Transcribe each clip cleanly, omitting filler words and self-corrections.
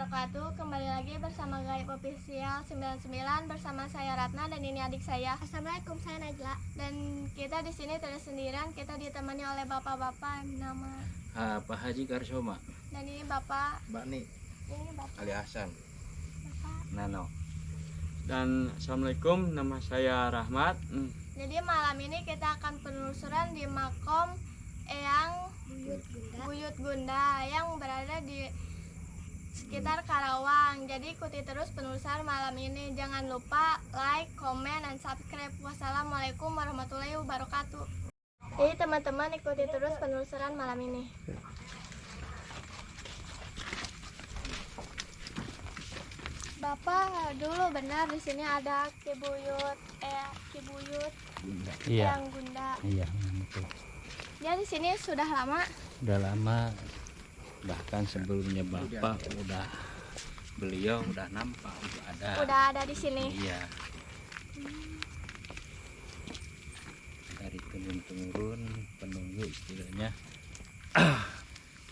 wabarakatuh. Kembali lagi bersama Gaib Official 99 bersama saya Ratna dan ini adik saya. Assalamualaikum, saya Najla. Dan kita di sini tidak sendirian, kita ditemani oleh bapak-bapak nama Pak Haji Karsoma. Dan ini bapak Bakni. Ini bapak Ali Hasan. bapak. Nano. Dan assalamualaikum, nama saya Rahmat. Jadi malam ini kita akan penelusuran di makom Eyang Buyut Gunda yang berada di sekitar Karawang. Jadi ikuti terus penelusuran malam ini. Jangan lupa like, komen, dan subscribe. Wassalamualaikum warahmatullahi wabarakatuh. Jadi teman-teman ikuti terus penelusuran malam ini. Bapak, dulu benar di sini ada Kibuyut Iya. Eyang Gunda. Iya, betul. Dia di sini sudah lama. Udah lama, bahkan sebelumnya Bapak beliau udah nampak, Udah ada di sini. Iya. Dari turun-temurun penunggu istilahnya.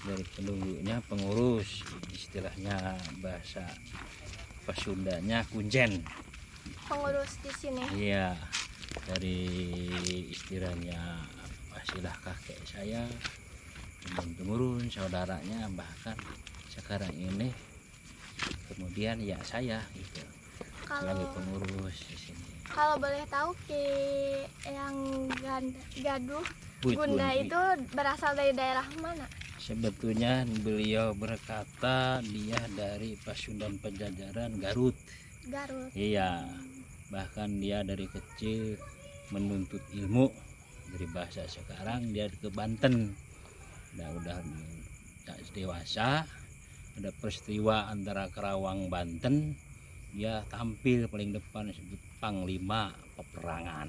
Dari penunggunya pengurus, istilahnya bahasa Pasundanya kunjen. Pengurus di sini. Iya, dari istilahnya pasilah kakek saya, turun-temurun saudaranya, bahkan sekarang ini kemudian ya saya gitu sebagai pengurus di sini. Kalau boleh tahu yang Gaduh Buyut Gunda Gunda. itu berasal dari daerah mana? Sebetulnya beliau berkata dia dari Pasundan Pajajaran Garut. Garut. Iya, bahkan dia dari kecil menuntut ilmu. Dari bahasa sekarang dia ke Banten. Udah dewasa, ada peristiwa antara Karawang Banten, dia tampil paling depan disebut Panglima Peperangan.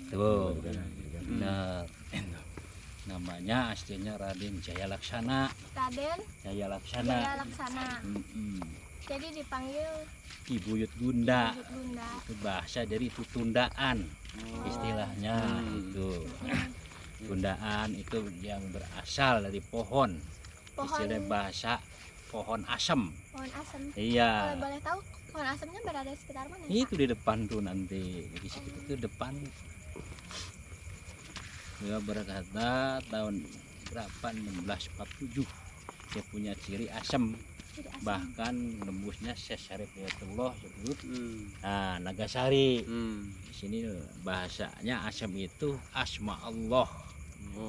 Tuh, benar. Namanya aslinya Raden Jaya Laksana. Raden Jaya Laksana. Jaya Laksana. Jadi dipanggil Ki Buyut Gunda. Buyut Gunda. Itu bahasa dari itu tundaan istilahnya. Itu tundaan itu yang berasal dari pohon. Istilah bahasa pohon asem. Pohon asem. Iya. Kalau boleh tahu pohon asemnya berada di sekitar mana? Itu di depan tuh nanti di situ itu depan. Dia berkata tahun berapa 1647 dia punya ciri asem. Ciri asem. Bahkan nembusnya Syarifiyatullah sebut Nagasari. Di sini bahasanya asem itu asma Allah.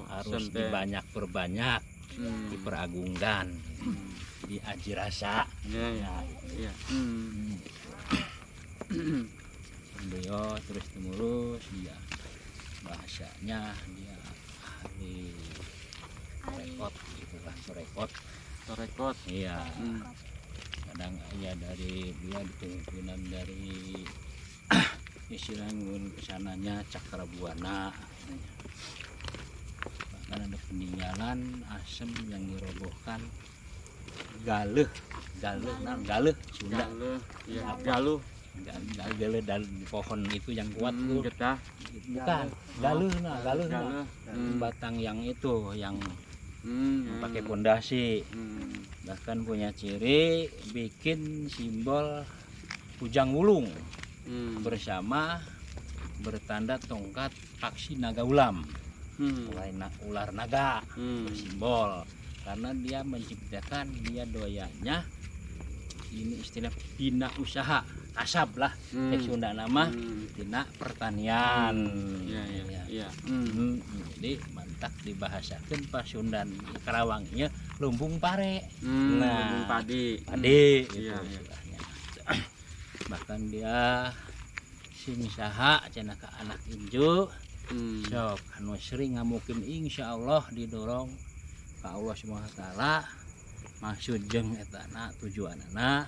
Harus dibanyak perbanyak, diperagungkan, diaji rasa. Iya. Beliau terus temurus dia bahasanya dia ahli rekod itulah rekod. Iya. Kadang ya dari dia pimpinan dari istilah kesananya Cakrabuana. Bahkan ada peninggalan asem yang dirobohkan Galuh Sunda. Galuh. Galuh dan pohon itu yang kuat tuh. Getah. Bukan, galuh batang yang itu yang pakai pondasi. Bahkan punya ciri bikin simbol kujang wulung bersama bertanda tongkat paksi naga ulam. Ular naga bersimbol karena dia menciptakan dia doyanya ini istilah bina usaha kasab lah Sunda nama bina pertanian. Iya. Jadi mantak dibahasakan Pasundan Karawangnya lumbung pare. Lumbung padi. Gitu Iya. istilahnya. Bahkan dia sing saha cenah ka anak inju sok anu sering ngamukin insyaallah didorong ka Allah Subhanahu wa taala maksud jeung etana tujuanana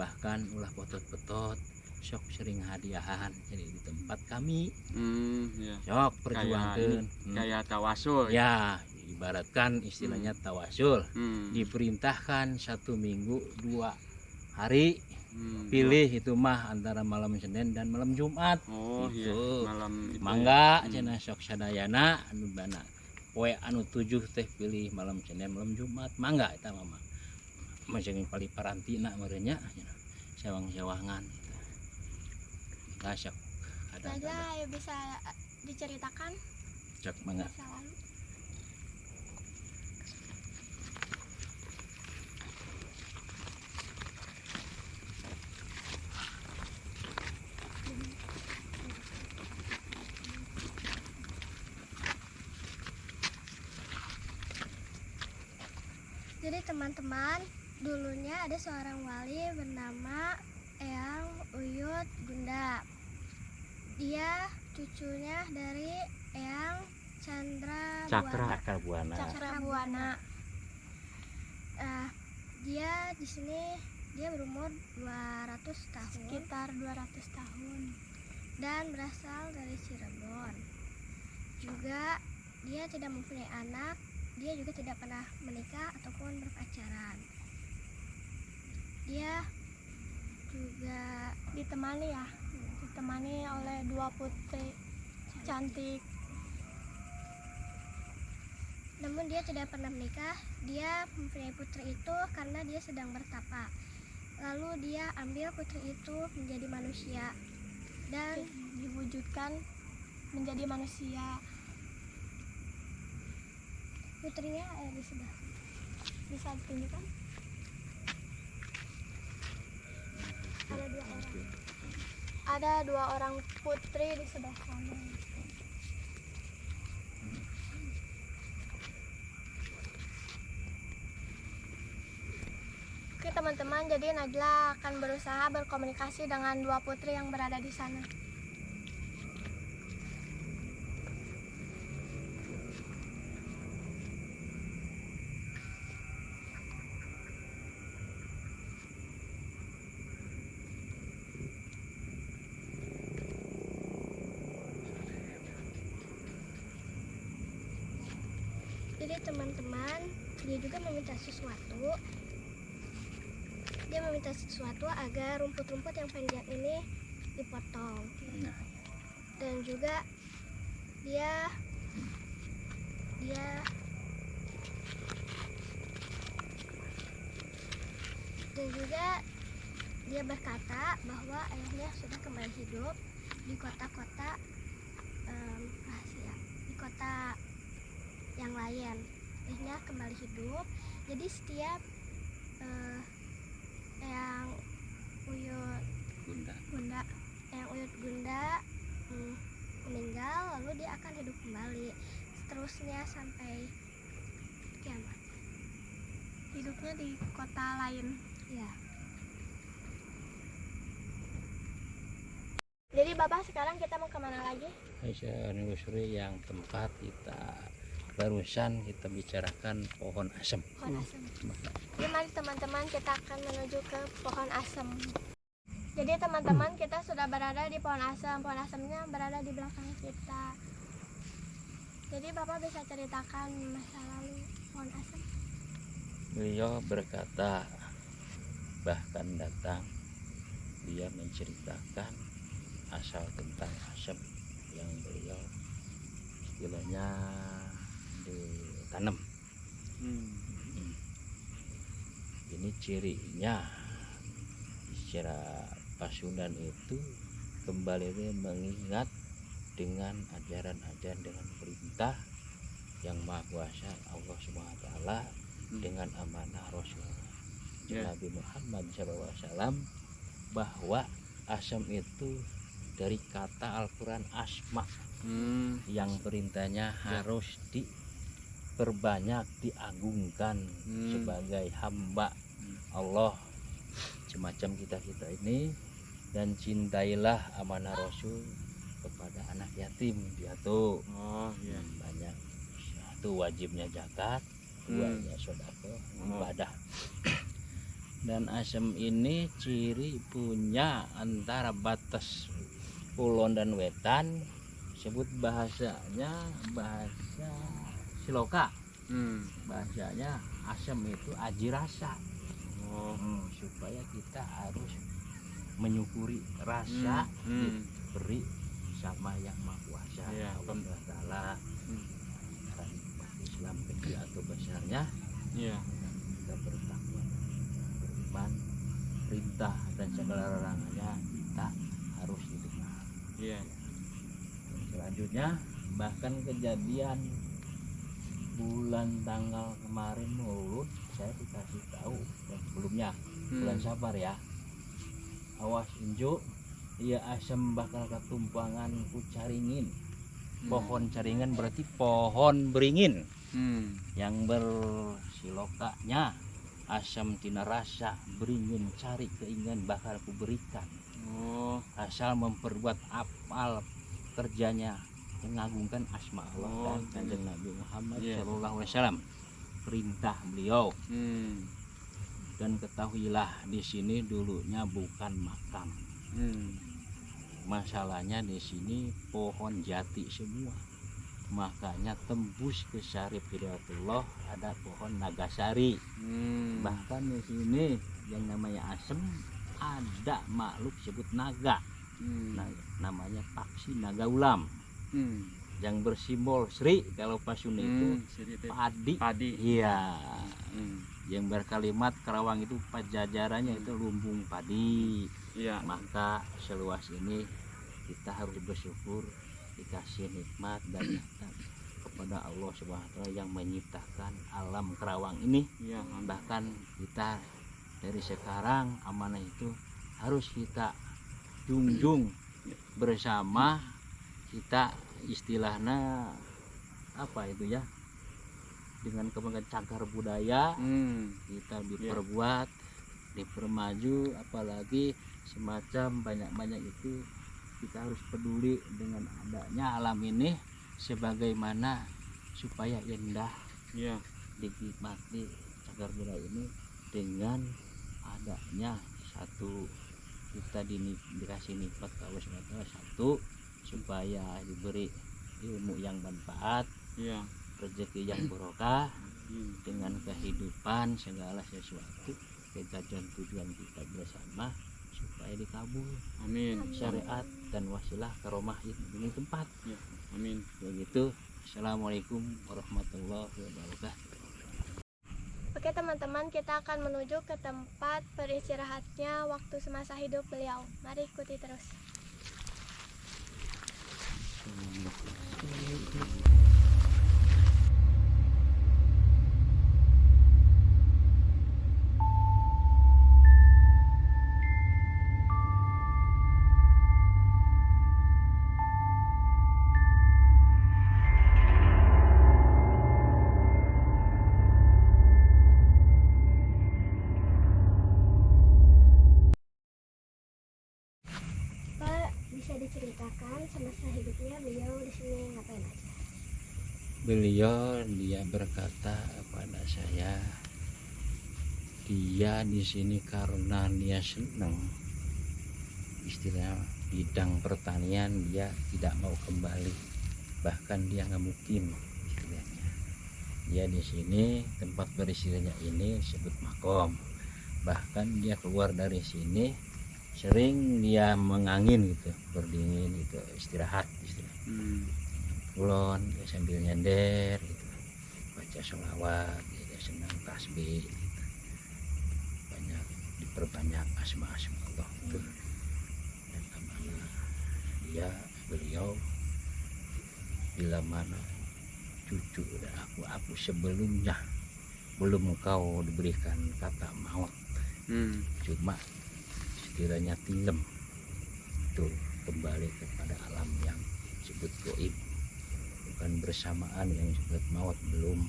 bahkan ulah potot-potot sok sering hadiahan jadi di tempat kami sok perjuangkan Kayak tawasul. ya ibaratkan istilahnya tawasul diperintahkan 1 minggu 2 hari pilih itu mah antara malam Senin dan malam Jumat. Iya, malam itu. Mangga cenah sok sadayana anu bana poe anu 7 teh pilih malam Senin malam Jumat mangga eta mah. macam paling parantina merenya sewang-sewangan gitu. Kasih ada Najla bisa diceritakan cek mangga. masa lalu. Jadi teman-teman, dulunya ada seorang wali bernama Eyang Uyut Gunda. Dia cucunya dari Eyang Cakrabuana. Cakrabuana. Dia di sini dia berumur 200 tahun. Sekitar 200 tahun. Dan berasal dari Cirebon. Juga dia tidak mempunyai anak. Dia juga tidak pernah menikah ataupun berpacaran. Dia juga ditemani oleh 2 putri cantik. Namun dia tidak pernah menikah. Dia mempunyai putri itu karena dia sedang bertapa. Lalu dia ambil putri itu menjadi manusia dan diwujudkan menjadi manusia. Putrinya ada di sebelah. Bisa ditunjukkan? Ada 2 orang putri di sebelah sana. Oke teman-teman, jadi Najla akan berusaha berkomunikasi dengan 2 putri yang berada di sana. Jadi teman-teman, dia juga meminta sesuatu. Dia meminta sesuatu agar rumput-rumput yang panjang ini dipotong. Dan juga dia berkata bahwa ayahnya sudah kembali hidup di kota-kota rahasia, di kota yang lain. Ayahnya kembali hidup. Jadi setiap Eyang Uyut Gunda meninggal, lalu dia akan hidup kembali seterusnya sampai kiamat. Hidupnya di kota lain. Ya. Jadi Bapak, sekarang kita mau kemana lagi? Menelusuri yang tempat kita barusan kita bicarakan pohon asem. Pohon asem. Jadi mari teman-teman, kita akan menuju ke pohon asem. Jadi teman-teman, kita sudah berada di pohon asem. Pohon asemnya berada di belakang kita. Jadi Bapak bisa ceritakan masa lalu pohon asem? Beliau berkata, bahkan datang dia menceritakan asal tentang asem yang beliau istilahnya ditanam. Ini cirinya secara Pasundan itu kembali mengingat dengan ajaran-ajaran, dengan perintah yang maha kuasa Allah Subhanahu wa taala, dengan amanah Rasul Nabi Muhammad SAW, bahwa asam itu dari kata Al-Quran asma, yang perintahnya harus diperbanyak, diagungkan sebagai hamba Allah semacam kita ini. Dan cintailah amanah Rasul kepada anak yatim piatu. Banyak. Satu, wajibnya zakat, duanya sedekah, ibadah. Dan asem ini ciri punya antara batas kulon dan wetan, sebut bahasanya bahasa Siloka. Bahasanya asem itu aji rasa. Supaya kita harus menyukuri rasa diberi sama yang maha kuasa, Allah Ta'ala. Islam kecil atau besarnya, kita bertakwa depan perintah dan segala larangannya kita harus didengar. Iya. Selanjutnya bahkan kejadian bulan tanggal kemarin Maulud saya dikasih tahu yang sebelumnya bulan Sabar ya, awas injuk ia asam bakal ketumpangan ku caringin. Pohon caringan berarti pohon beringin yang bersilokanya asam tina rasa beringin cari keinginan bakal ku berikan. Asal memperbuat apal kerjanya mengagungkan asma Allah dan kanjeng Nabi Muhammad Shallallahu Alaihi Wasallam, perintah beliau. Dan ketahuilah di sini dulunya bukan makam. Masalahnya di sini pohon jati semua, makanya tembus ke Syarif Hidayatullah ada pohon nagasari. Bahkan di sini yang namanya asem ada makhluk sebut naga. Namanya paksi naga ulam yang bersimbol Sri. Kalau Pasundan itu padi. Iya. Yang berkalimat Karawang itu pajajarannya itu lumbung padi. Iya. Maka seluas ini kita harus bersyukur dikasih nikmat dan nikmat kepada Allah Subhanahu wa taala yang menciptakan alam Karawang ini. Iya. Bahkan kita dari sekarang amanah itu harus kita junjung bersama. Kita istilahnya apa itu ya, dengan kebanggaan cagar budaya kita diperbuat dipermaju, apalagi semacam banyak-banyak itu kita harus peduli dengan adanya alam ini sebagaimana supaya indah dinikmati cagar budaya ini dengan adanya satu kita dikasih nikmat Allah SWT, satu supaya diberi ilmu yang bermanfaat, rezeki yang barokah, dengan kehidupan segala sesuatu kita dan tujuan kita bersama supaya dikabul. Amin. Syariat dan wasilah karomah ini tempat. Amin. Begitu. Assalamualaikum warahmatullahi wabarakatuh. Oke teman-teman, kita akan menuju ke tempat beristirahatnya waktu semasa hidup beliau. Mari ikuti terus. Bisa diceritakan semasa hidupnya beliau di sini ngapain aja? Beliau dia berkata kepada saya, dia di sini karena dia senang istilah bidang pertanian, dia tidak mau kembali, bahkan dia nggak mungkin istilahnya. Dia di sini tempat beristirahatnya ini disebut makom, bahkan dia keluar dari sini sering dia mengangin gitu, berdingin gitu, istirahat kulon sambil nyender gitu, baca sholawat, dia senang tasbih gitu. Banyak diperbanyak asma-asma Allah itu. Dan kemana beliau bila mana cucu dan aku sebelumnya belum kau diberikan kata maut, cuma kiranya tilem itu kembali kepada alam yang disebut goib, bukan bersamaan yang disebut maut, belum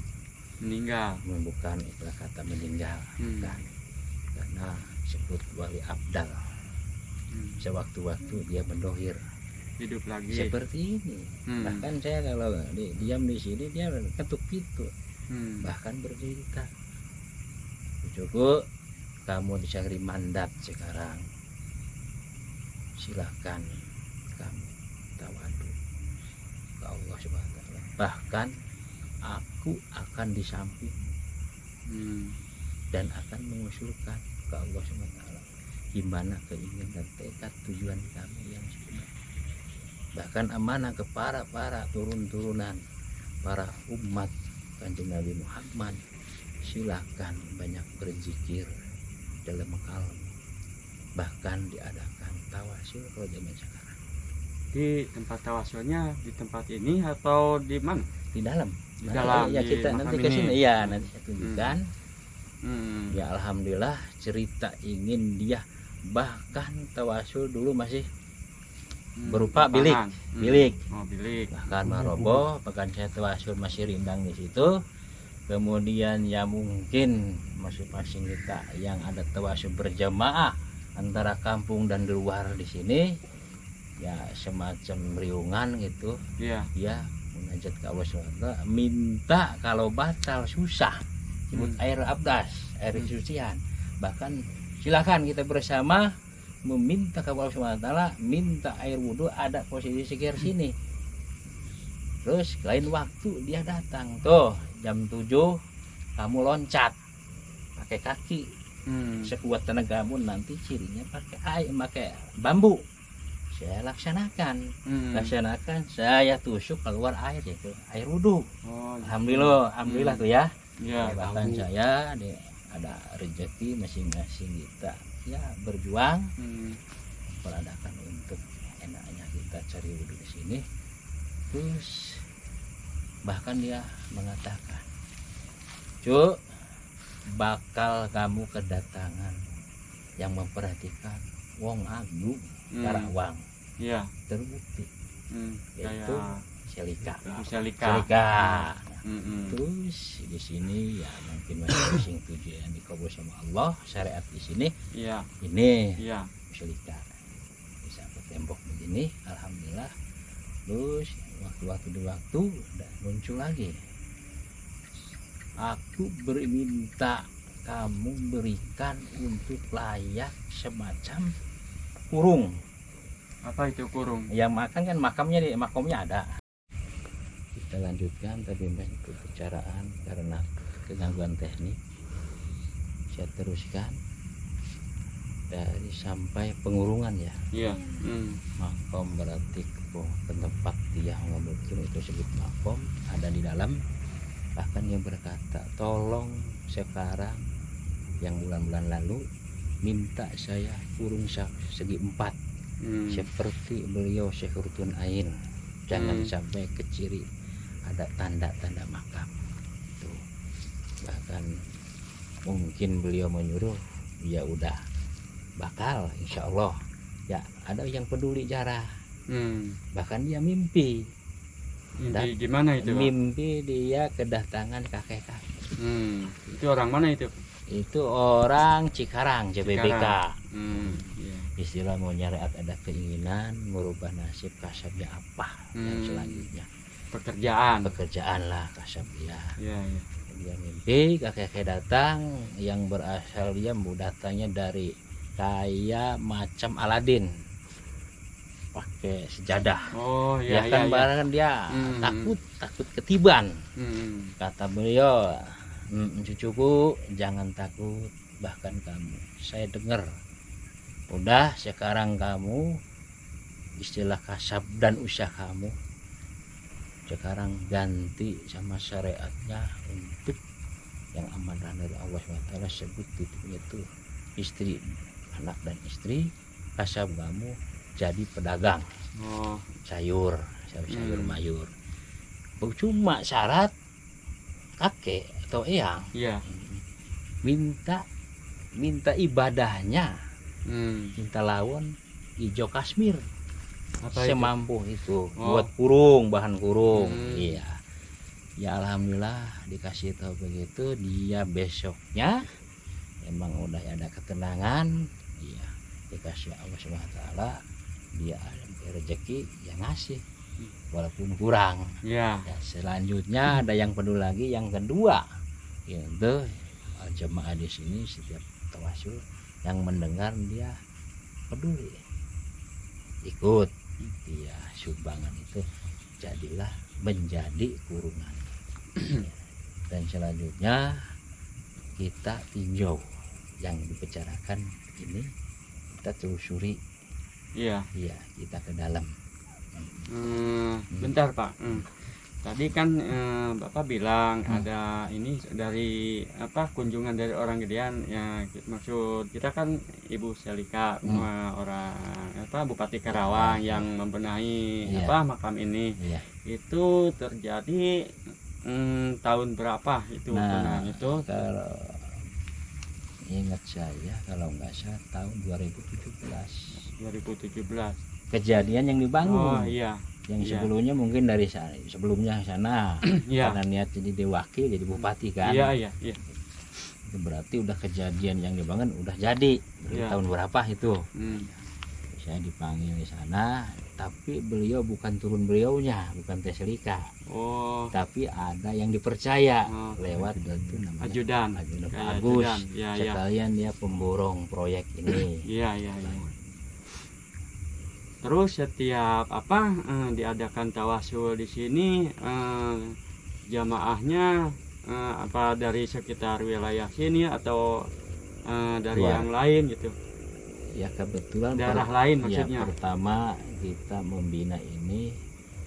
meninggal, bukan istilah kata meninggal, bukan, karena disebut wali abdal. Sewaktu-waktu dia mendohir hidup lagi seperti ini. Bahkan saya kalau diam di sini dia ketuk pintu, bahkan bercerita, cukup kamu dicari mandat sekarang, silahkan kamu tawadu ke Allah Subhanahu wa taala. Bahkan aku akan di samping dan akan mengusulkan ke Allah Subhanahu wa taala gimana keinginan dan tekad tujuan kami yang sebenarnya. Bahkan amanah ke para turun-turunan para umat Kanjeng Nabi Muhammad, silahkan banyak berzikir dalam kalem. Bahkan diadakan tawasul kalau zaman sekarang Di tempat tawasulnya di tempat ini atau di mana? di dalam. Di Nanti dalam, ya di kita nanti makam ke sini ini. ya nanti saya tunjukkan. Ya. Ya alhamdulillah cerita ingin dia bahkan tawasul dulu masih berupa bilik. Bilik. Oh, bilik. Bahkan maroboh, bahkan saya tawasul masih rindang di situ. Kemudian ya mungkin masing-masing kita yang ada tawasul berjamaah antara kampung dan di luar di sini ya semacam riungan gitu. Iya. Ya munajat ke Allah SWT, minta kalau batal susah sebut air abdas, air sucian. Bahkan silakan kita bersama meminta ke Allah SWT, minta air wudhu ada posisi sekitar sini. Terus lain waktu dia datang tuh jam 7 kamu loncat pakai kaki sekuat tenagamu, nanti cirinya pakai air, pakai bambu. Saya laksanakan, saya tusuk keluar air itu air wudhu. Oh, Alhamdulillah tuh ya. Iya. Bahkan saya ada rezeki masing-masing kita ya berjuang peradakan untuk enaknya kita cari wudhu di sini. Terus bahkan dia mengatakan, Cuk, bakal kamu kedatangan yang memperhatikan wong agung Karawang. Iya. Terbukti yaitu Kayak Selika. Ibu Selika. Selika. Mm-mm. Terus di sini ya mungkin masing-masing tujuan dikabul sama Allah, syariat di sini Iya. ini Iya. Selika bisa ke tembok begini, alhamdulillah. Terus waktu di waktu udah muncul lagi, aku berminta kamu berikan untuk layak semacam kurung. Apa itu kurung? Yang makan kan makamnya ada. Kita lanjutkan tadi untuk pembicaraan karena kegangguan teknik. Saya teruskan dari sampai pengurungan ya. Iya. Makom berarti ke tempat dia ngomongin itu sebut makom, ada di dalam. Bahkan dia berkata, tolong sekarang yang bulan-bulan lalu minta saya kurung segi 4 seperti beliau Syekh Rutun Ain, jangan sampai keciri ada tanda-tanda makam tuh. Bahkan mungkin beliau menyuruh ya udah bakal insya Allah ya ada yang peduli jarah. Bahkan dia mimpi Gimana itu, Pak? mimpi dia kedatangan kakek-kakek. Itu orang mana itu? Itu orang Cikarang JBBK. Iya. Istilah mau nyariat ada keinginan merubah nasib kasabnya apa yang selanjutnya pekerjaan lah kasab dia. Iya. Dia mimpi kakek datang yang berasal dia datangnya dari kayak macam Aladin pakai sejadah. Oh iya. Ya kan Iya. barang dia takut ketiban. Kata beliau, cucuku jangan takut, bahkan kamu saya dengar udah sekarang kamu istilah kasab dan usaha kamu sekarang ganti sama syariatnya untuk yang amanah dari Allah SWT. Sebut titiknya itu istri, anak dan istri. Kasab kamu jadi pedagang sayur mayur. Cuma syarat kakek atau eyang minta ibadahnya minta lawan hijau Kashmir. Apa semampu itu buat bahan kurung. Iya ya alhamdulillah dikasih tahu begitu, dia besoknya emang udah ada ketenangan. Iya dikasih Allah SWT, dia ada rezeki yang ngasih walaupun kurang. Ya selanjutnya ada yang peduli lagi, yang kedua itu jemaah di sini setiap tawasul yang mendengar dia peduli ikut dia sumbangan itu jadilah menjadi kurungan. Dan selanjutnya kita tinjau yang dibicarakan ini, kita telusuri. Iya kita ke dalam. Bentar Pak, tadi kan Bapak bilang ada ini dari apa kunjungan dari orang Gedean ya, maksud kita kan Ibu Selika orang apa Bupati Karawang yang membenahi Iya. apa makam ini. Iya. Itu terjadi tahun berapa itu Nah, itu kalau ingat saya kalau nggak salah tahun 2017 2017. kejadian yang Oh dibangun. iya. Yang Iya. sebelumnya mungkin dari sebelumnya sana Iya. karena niat jadi diwakil jadi bupati kan. Iya. Itu berarti udah kejadian yang dibangun udah jadi. Berarti Iya. tahun berapa itu? Hmm. Saya dipanggil di sana, tapi beliau bukan turun beliaunya, bukan Teh Selika, Oh, tapi ada yang dipercaya Oh. lewat itu namanya ajudan. Ajudan Pak Kayak Agus. ajudan. Iya, iya. Sekalian dia pemborong proyek ini. Iya. Terus setiap apa diadakan tawasul di sini jamaahnya apa dari sekitar wilayah sini atau dari Luar. yang lain gitu. Ya kebetulan Daerah lain ya, maksudnya. pertama kita membina ini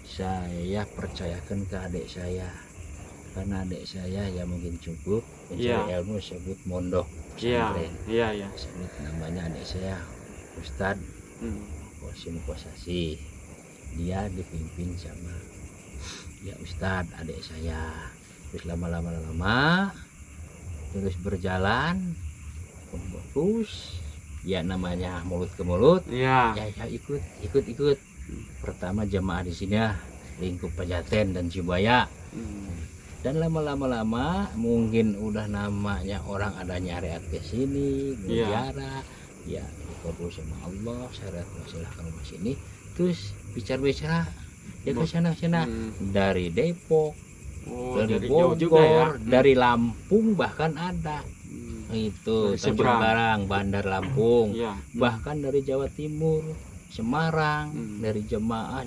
saya percayakan ke adik saya karena adik saya ya mungkin cukup mencari Iya. ilmu sebut mondok Iya, pesantren. iya. Sebut namanya adik saya Ustadz Hmm. Kosim Kosasi. Dia dipimpin sama ya Ustadz adik saya. Terus lama terus berjalan terus ya namanya mulut ke mulut Iya. ya ikut pertama jamaah di sini ya lingkup Pejaten dan Cibaya Hmm. dan lama mungkin udah namanya orang ada nyari ke sini Iya. berziarah ya dikabul sama Allah syarat silahkan ke sini terus bicara ya ke sana dari Depok Oh, dari jauh juga ya. Bogor dari Lampung bahkan ada itu Dari Tanjung seberang. Karang Bandar Lampung Iya. bahkan dari Jawa Timur Semarang dari jemaah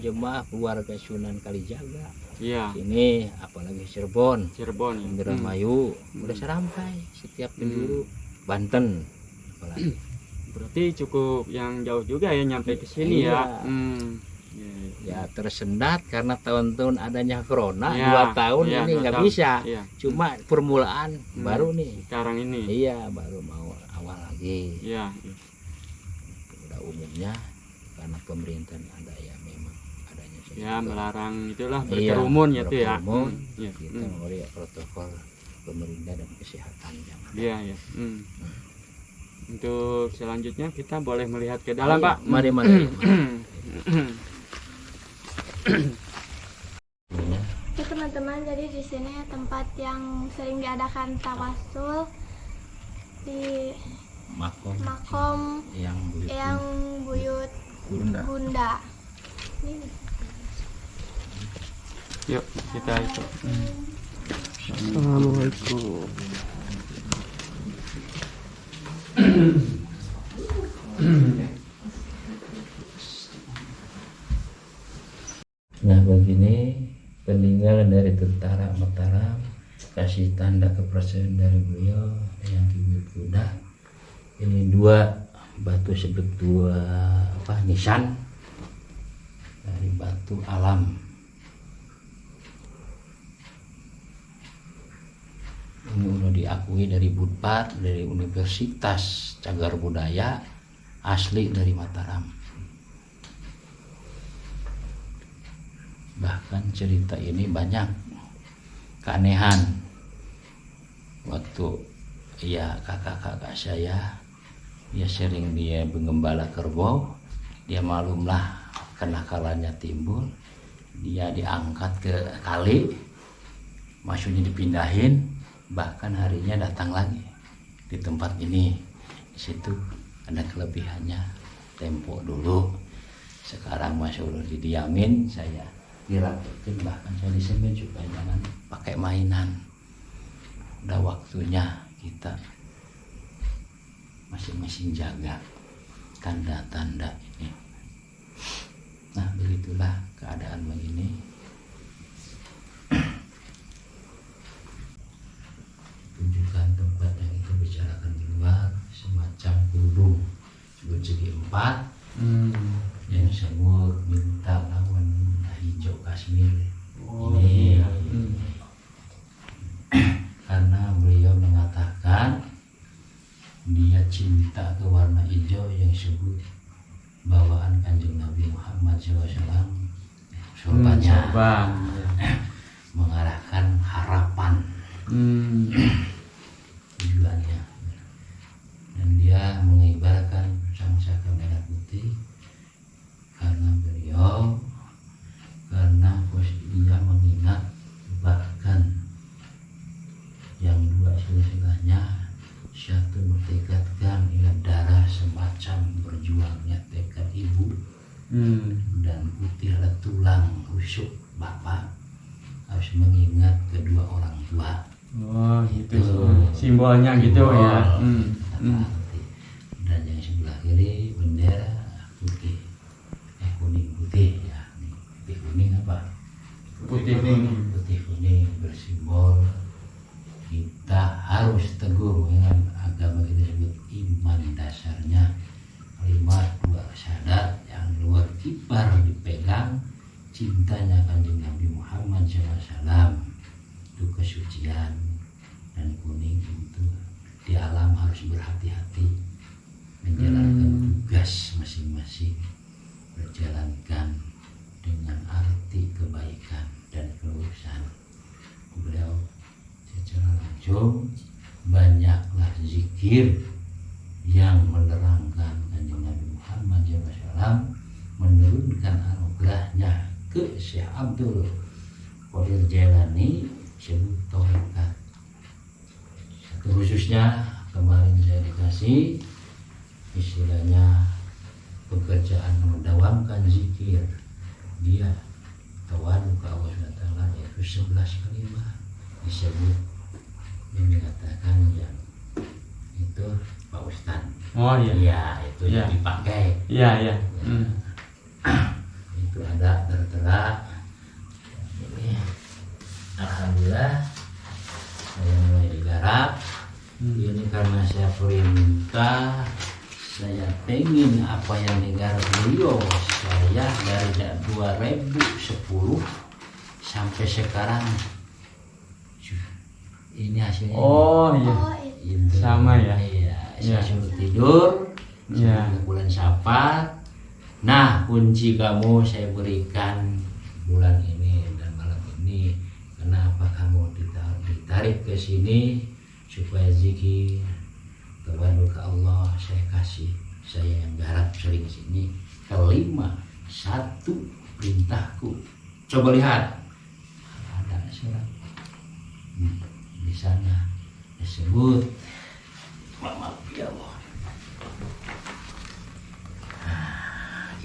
keluarga Sunan Kalijaga Iya. ini apalagi Cirebon Cirebon. Indramayu udah sampai setiap penjuru Banten apalagi Berarti cukup yang jauh juga ya nyampe ke sini Iya. ya. ya tersendat karena tahun-tahun adanya corona Iya, 2 tahun iya, ini 2 nggak tahun. bisa Iya. cuma permulaan baru nih Sekarang ini. iya baru mau awal lagi Iya. udah umumnya karena pemerintahan ada ya memang adanya sesuatu. Ya melarang itulah Iya, berkerumun gitu ya. berkerumun. Iya. Kita memberi protokol pemerintah dan kesehatan jangan Iya. Untuk selanjutnya kita boleh melihat ke dalam, Pak. mari Oke teman-teman, jadi di sini tempat yang sering diadakan tawasul di makom yang yang buyut Bunda. Ini Yuk, kita ikut. Assalamualaikum. Nah begini peninggalan dari tentara Mataram kasih tanda kepercayaan dari beliau yang Buyut Bunda. Ini 2 batu sebut 2 nisan dari batu alam. Ini udah diakui dari Budpat dari Universitas Cagar Budaya asli dari Mataram. Bahkan cerita ini banyak keanehan. Waktu ya kakak-kakak saya dia sering dia mengembala kerbau, dia malumlah kenakalannya timbul, dia diangkat ke kali, maksudnya dipindahin, bahkan harinya datang lagi di tempat ini. Di situ ada kelebihannya, tempo dulu, sekarang masih udah didiamin, saya dirapitin, bahkan saya disemin supaya jangan pakai mainan. Udah waktunya kita masing-masing jaga tanda-tanda ini. Nah begitulah keadaan begini. Tunjukkan tempat yang kita bicarakan di luar, semacam kerudung segi 4 yang semua minta lawan hijau Kashmir Oh, Ini iya. karena beliau mengatakan dia cinta ke warna hijau yang disebut bawaan Kanjeng Nabi Muhammad SAW. Sorbannya Sorban. mengarahkan harapan tujuannya, dan dia mengibarkan sang saka merah putih karena beliau, karena dia mengingat bahkan yang dua silsilahnya, satu bertekadkan ingat darah semacam berjuangnya tekad ibu, dan putihlah tulang rusuk bapak, harus mengingat kedua orang tua. Oh gitu, Itu simbolnya gitu simbol, ya. kata arti. Dan yang sebelah kiri bendera putih, kuning putih ya, putih kuning apa? Putih kuning. Putih kuning bersimbol kita harus teguh dengan agama kita sebut iman dasarnya, kalimat dua syahadat yang luar kibar dipegang, cintanya Kanjeng Nabi Muhammad SAW, itu kesucian, dan kuning itu di alam harus berhati-hati menjalankan tugas masing-masing, berjalankan dengan arti kebaikan dan kelurusan. Beliau secara langsung banyaklah zikir yang menerangkan Kanjeng Nabi Muhammad SAW, menurunkan anugerahnya ke Syekh Abdul Qadir Jailani sebut tarekat. Satu khususnya kemarin saya dikasih istilahnya pekerjaan mendawamkan zikir, dia tawadu ke Allah SWT, yaitu 11 kalimat disebut yang dikatakan yang itu Pak Ustadz. Oh iya. Iya, itu Iya. yang dipakai. Iya iya. Itu ada tertera. Ini alhamdulillah saya mulai digarap. Ini karena saya perintah, saya pengen apa yang digarap beliau, saya dari 2010 sampai sekarang ini hasilnya. Oh iya. Oh, Itu. Sama ya? Iya, Iya. saya suruh tidur Iya. sebelum bulan Syafar. Nah, kunci kamu saya berikan bulan ini dan malam ini. Kenapa kamu ditarik ke sini supaya zikir tawadu ke Allah, saya kasih, saya yang garap sering sini. Kelima, satu perintahku. Coba lihat, ada surat di sana disebut maaf ya Allah.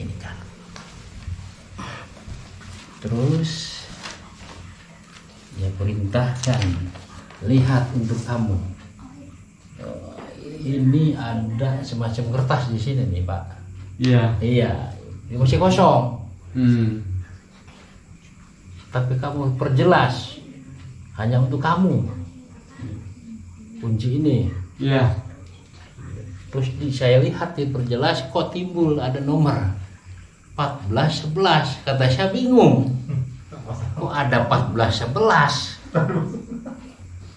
Ini kan. Terus dia perintahkan, lihat untuk kamu. Oh, ini ada semacam kertas di sini nih Pak. Iya. Iya, ini masih kosong. Tapi kamu perjelas, hanya untuk kamu. Kunci ini. Iya. Terus saya lihat diperjelas, kok timbul ada nomor 14 11. Kata saya bingung, kok ada 14 11.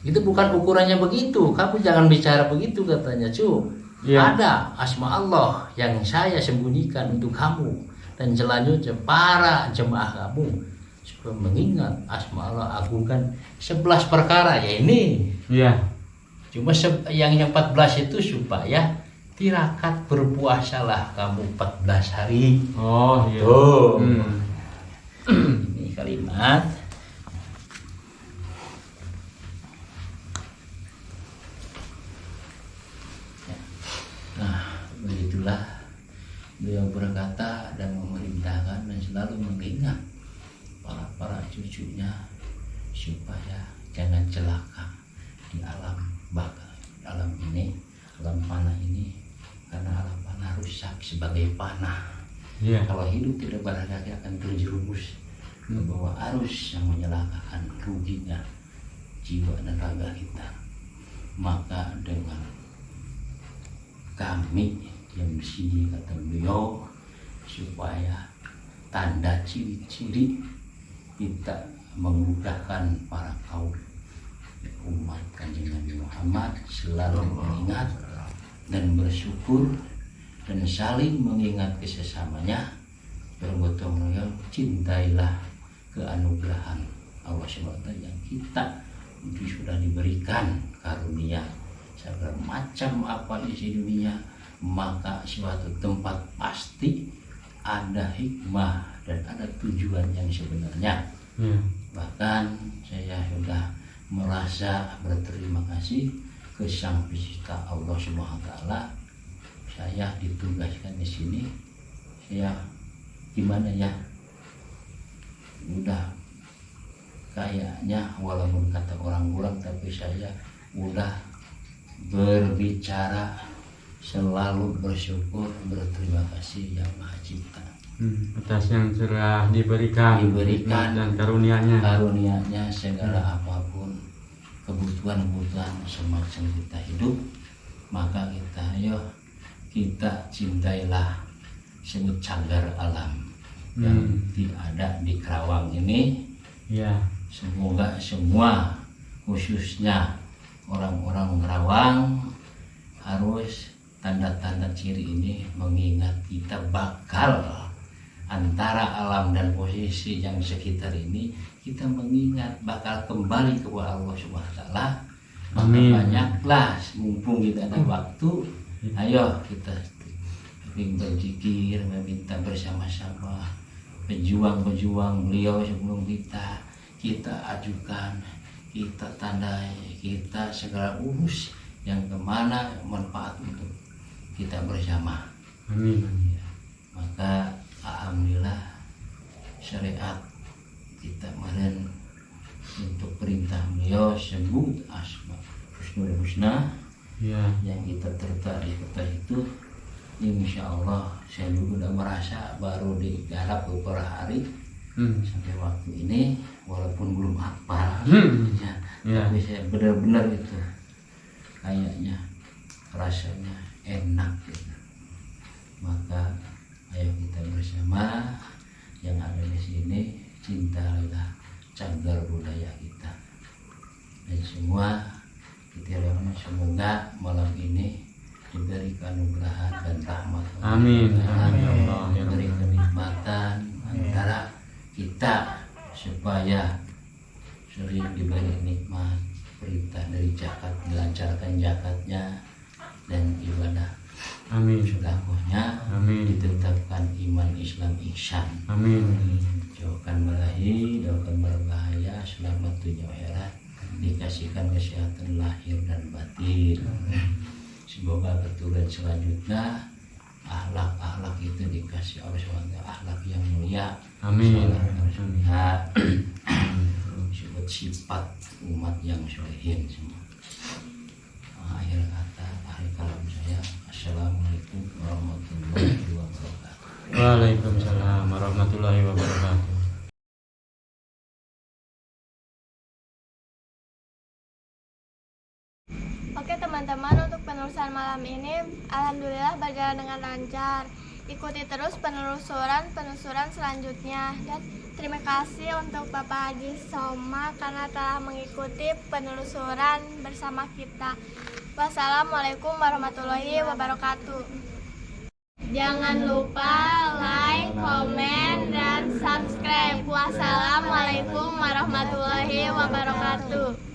Itu bukan ukurannya begitu, kamu jangan bicara begitu katanya cu. Iya. Ada asma Allah yang saya sembunyikan untuk kamu, dan selanjutnya para jemaah kamu supaya mengingat asma Allah agungkan 11 perkara ya ini. Iya. Cuma yang 14 itu supaya tirakat berpuasalah kamu 14 hari. Oh iya. Tuh. Ini kalimat. Nah, begitulah beliau berkata dan memerintahkan dan selalu mengingat para cucunya supaya jangan celaka di alam baka, alam ini, alam panah ini, karena alam panah rusak sebagai panah. Iya. Kalau hidup tidak berhati-hati akan terjerumus ke bawah arus yang menyelakakan ruginya jiwa dan raga kita. Maka dengan kami yang di sini kata beliau supaya tanda ciri-ciri kita memudahkan para kaum umat Kanjeng Nabi Muhammad selalu mengingat dan bersyukur dan saling mengingat kesesamanya, bergotong royong. Cintailah keanugerahan Allah SWT yang kita sudah diberikan karunia segala macam apa isi dunia, maka suatu tempat pasti ada hikmah dan ada tujuan yang sebenarnya. Bahkan saya sudah merasa berterima kasih ke Sang Pencipta Allah Subhanahu wa taala. Saya ditugaskan di sini. Saya gimana ya? Udah kayaknya walaupun kata orang-orang, tapi saya udah berbicara selalu bersyukur, berterima kasih Yang Maha Cipta atas yang sudah diberikan dan karunianya segala apapun kebutuhan semacam kita hidup, maka kita cintailah sebut cagar alam yang ada di Karawang ini. Semoga semua, khususnya orang-orang Karawang, harus tanda-tanda ciri ini mengingat kita bakal antara alam dan posisi yang sekitar ini, kita mengingat bakal kembali kepada Allah Subhanahu wa taala. Banyaklah mumpung kita ada waktu, ayo kita berzikir, meminta bersama-sama pejuang-pejuang beliau sebelum kita ajukan, kita tandai, kita segala urus yang kemana manfaat untuk kita bersama. Maka alhamdulillah syariat kita kemarin untuk perintah beliau sebut asma husnul husna yang kita tertarik di kota itu. Insya Allah saya juga udah merasa baru digarap beberapa hari sampai waktu ini, walaupun belum hafal tapi saya benar-benar itu kayaknya rasanya enak gitu. Maka ayo kita bersama yang ada di sini, cintailah cagar budaya kita dan semua kita doakan semoga malam ini diberi keanugerahan dan rahmat. Amin. Diberi kenikmatan antara kita supaya sering diberi nikmat, perintah dari zakat dilancarkan zakatnya dan ibadah sedekahnya ditetapkan iman Islam ihsan. Jauhkan balahi, jauhkan berbahaya, selamat dunia akhirat, dikasihkan kesehatan lahir dan batin. Semoga keturunan selanjutnya akhlak itu dikasih oleh SWT, akhlak yang mulia. Sebut sifat umat yang solehin semua. Akhir kata, akhir kalam saya, assalamualaikum warahmatullahi wabarakatuh. Waalaikumsalam warahmatullahi wabarakatuh. Oke teman-teman, untuk penelusuran malam ini alhamdulillah berjalan dengan lancar. Ikuti terus penelusuran selanjutnya, dan terima kasih untuk Bapak Haji Soma karena telah mengikuti penelusuran bersama kita. Wassalamualaikum warahmatullahi wabarakatuh. Jangan lupa like, komen, dan subscribe. Wassalamualaikum warahmatullahi wabarakatuh.